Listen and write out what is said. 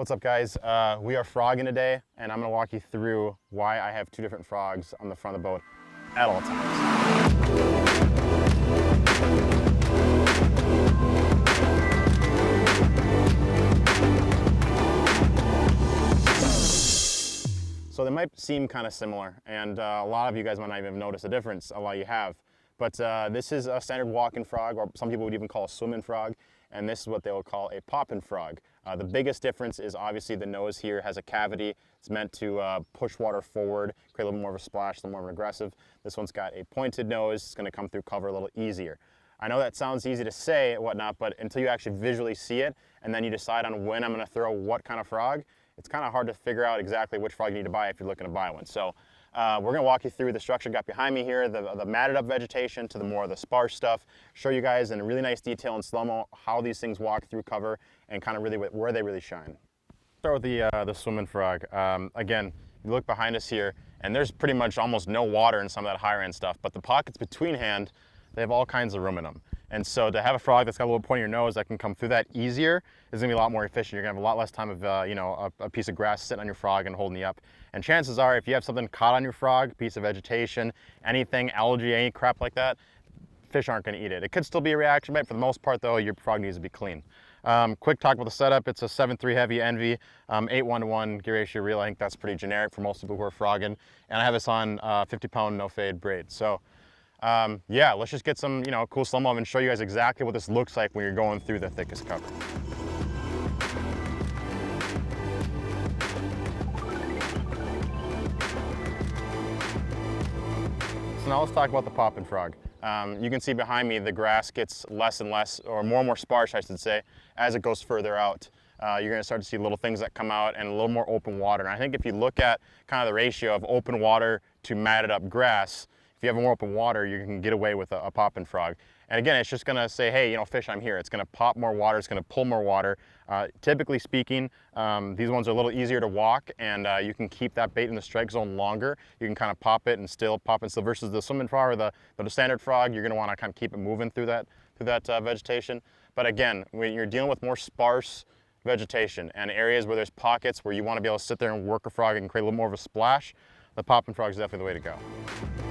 What's up, guys? We are frogging today, and I'm going to walk you through why I have two different frogs on the front of the boat at all times. So they might seem kind of similar, and a lot of you guys might not even notice a difference. A lot you have, but this is a standard walking frog, or some people would even call a swimming frog, and this is what they will call a poppin frog. The biggest difference is obviously the nose here has a cavity. It's meant to push water forward, create a little more of a splash, a little more of an aggressive. This one's got a pointed nose. It's going to come through cover a little easier. I know that sounds easy to say and whatnot, but until you actually visually see it, and then you decide on when I'm going to throw what kind of frog, it's kind of hard to figure out exactly which frog you need to buy if you're looking to buy one. So we're going to walk you through the structure got behind me here, the matted up vegetation to the more of the sparse stuff, show you guys in really nice detail and slow-mo how these things walk through cover and kind of really where they really shine. Start with the swimming frog. Again, you look behind us here, and there's pretty much almost no water in some of that higher end stuff, but the pockets between hand, they have all kinds of room in them. And so to have a frog that's got a little point in your nose that can come through that easier is gonna be a lot more efficient. You're gonna have a lot less time of, a piece of grass sitting on your frog and holding you up. And chances are, if you have something caught on your frog, piece of vegetation, anything, algae, any crap like that, fish aren't gonna eat it. It could still be a reaction bite. For the most part though, your frog needs to be clean. Quick talk about the setup. It's a 7.3 heavy Envy, 8:1 gear ratio reel. I think that's pretty generic for most people who are frogging. And I have this on 50-pound no fade braid. So yeah, let's just get some, cool slow-mo and show you guys exactly what this looks like when you're going through the thickest cover. So now let's talk about the poppin frog. You can see behind me the grass gets less and less, or more and more sparse, I should say, as it goes further out. You're going to start to see little things that come out and a little more open water. And I think if you look at kind of the ratio of open water to matted up grass, if you have more open water, you can get away with a poppin frog. And again, it's just gonna say, hey, fish, I'm here. It's gonna pop more water, it's gonna pull more water. Typically speaking, these ones are a little easier to walk, and you can keep that bait in the strike zone longer. You can kind of pop it and still versus the swimming frog or the standard frog, you're gonna wanna kind of keep it moving through that vegetation. But again, when you're dealing with more sparse vegetation and areas where there's pockets where you wanna be able to sit there and work a frog and create a little more of a splash, the poppin frog is definitely the way to go.